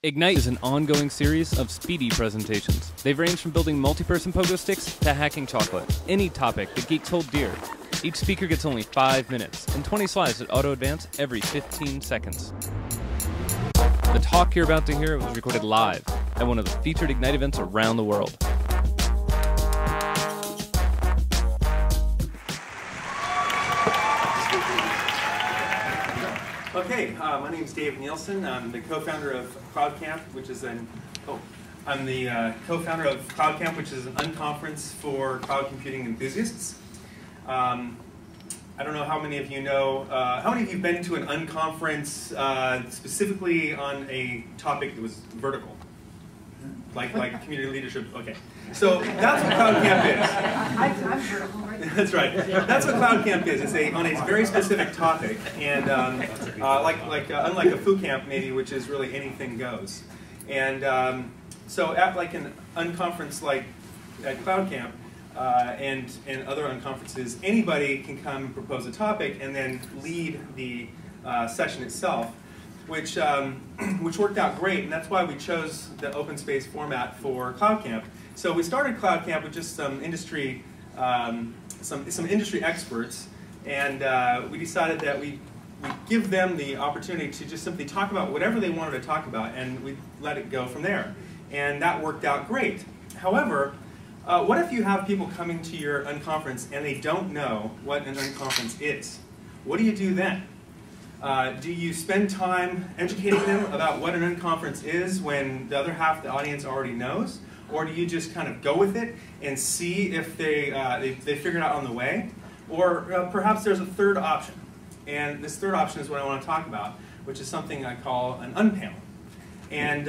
Ignite is an ongoing series of speedy presentations. They've ranged from building multi-person pogo sticks to hacking chocolate. Any topic that geeks hold dear. Each speaker gets only 5 minutes and 20 slides that auto-advance every 15 seconds. The talk you're about to hear was recorded live at one of the featured Ignite events around the world. Okay, my name is Dave Nielsen. I'm the co-founder of CloudCamp, which is an co-founder of CloudCamp, which is an unconference for cloud computing enthusiasts. I don't know how many of you know. How many of you have been to an unconference specifically on a topic that was vertical, like community leadership? Okay, so that's what CloudCamp is. I'm vertical, right? That's right. That's what CloudCamp is. It's on a very specific topic, and unlike a foo camp maybe, which is really anything goes. And so at like an unconference like at CloudCamp and other unconferences, anybody can come and propose a topic and then lead the session itself, which worked out great, and that's why we chose the open space format for CloudCamp. So we started CloudCamp with just some industry experts, and we decided that we give them the opportunity to just simply talk about whatever they wanted to talk about, and we let it go from there. And that worked out great. However, what if you have people coming to your unconference and they don't know what an unconference is? What do you do then? Do you spend time educating them about what an unconference is when the other half of the audience already knows? Or do you just kind of go with it and see if they figure it out on the way? Or perhaps there's a third option. And this third option is what I want to talk about, which is something I call an unpanel. And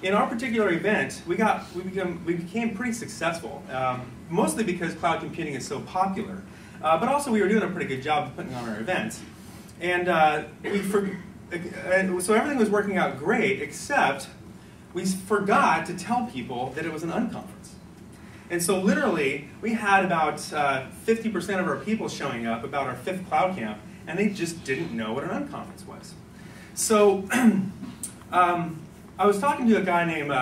in our particular event, we became pretty successful, mostly because cloud computing is so popular. But also we were doing a pretty good job of putting on our events. And so everything was working out great, except we forgot to tell people that it was an unconference. And so literally, we had about 50% of our people showing up, about our 5th CloudCamp, and they just didn't know what an unconference was. So I was talking to a guy named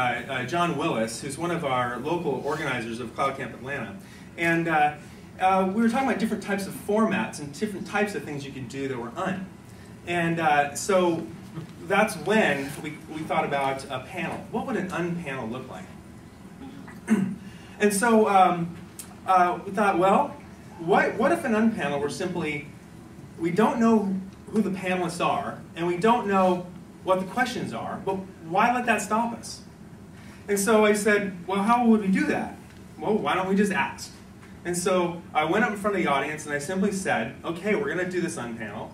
John Willis, who's one of our local organizers of CloudCamp Atlanta. And we were talking about different types of formats and different types of things you could do that were un. And so that's when we thought about a panel. What would an unpanel look like? And so we thought, well, what if an unpanel were simply, we don't know who the panelists are, and we don't know what the questions are, but why let that stop us? And so I said, well, how would we do that? Well, why don't we just ask? And so I went up in front of the audience and I simply said, okay, we're going to do this unpanel,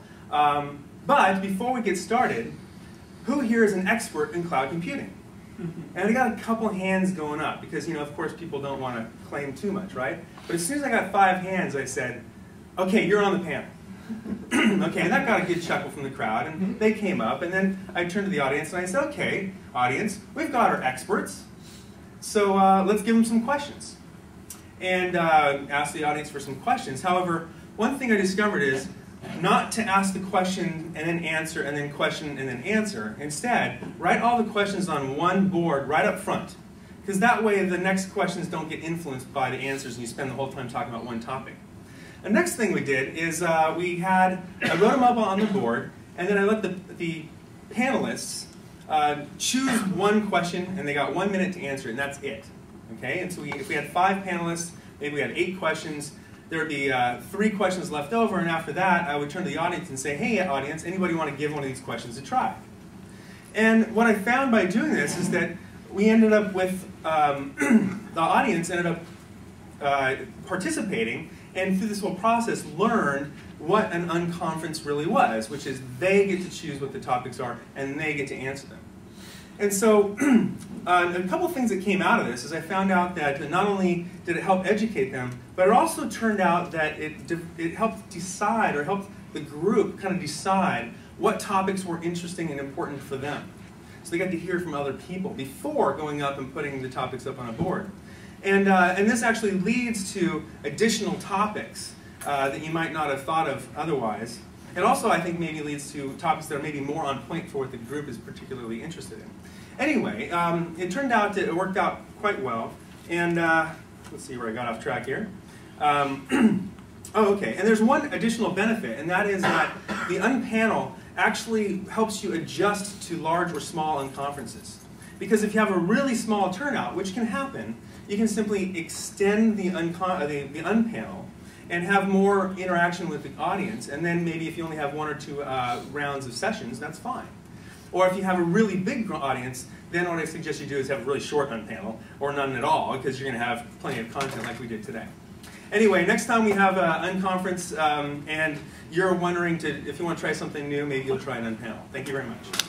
but before we get started, who here is an expert in cloud computing? And I got a couple hands going up because, of course, people don't want to claim too much, right? But as soon as I got 5 hands, I said, okay, you're on the panel. Okay, and that got a good chuckle from the crowd, and they came up, and then I turned to the audience and I said, okay, audience, we've got our experts, so let's give them some questions. And asked the audience for some questions. However, one thing I discovered is not to ask the question and then answer and then question and then answer. Instead, write all the questions on one board right up front, because that way the next questions don't get influenced by the answers and you spend the whole time talking about one topic. The next thing we did is I wrote them up on the board, and then I let the panelists choose one question, and they got 1 minute to answer it, and that's it. Okay, and so if we had 5 panelists, maybe we had 8 questions, there would be 3 questions left over, and after that, I would turn to the audience and say, hey, audience, anybody want to give one of these questions a try? And what I found by doing this is that we ended up with, the audience ended up participating, and through this whole process learned what an unconference really was, which is they get to choose what the topics are, and they get to answer them. And so a couple of things that came out of this is I found out that not only did it help educate them, but it also turned out that it helped decide, or helped the group kind of decide what topics were interesting and important for them. So they got to hear from other people before going up and putting the topics up on a board. And this actually leads to additional topics that you might not have thought of otherwise. It also, I think, maybe leads to topics that are maybe more on point for what the group is particularly interested in. Anyway, it turned out that it worked out quite well. And let's see where I got off track here. Oh, okay. And there's one additional benefit, and that is that the Unpanel actually helps you adjust to large or small unconferences. Because if you have a really small turnout, which can happen, you can simply extend the Unpanel and have more interaction with the audience. And then maybe if you only have 1 or 2 rounds of sessions, that's fine. Or if you have a really big audience, then what I suggest you do is have a really short Unpanel, or none at all, because you're going to have plenty of content like we did today. Anyway, next time we have an Unconference, and you're wondering if you want to try something new, maybe you'll try an Unpanel. Thank you very much.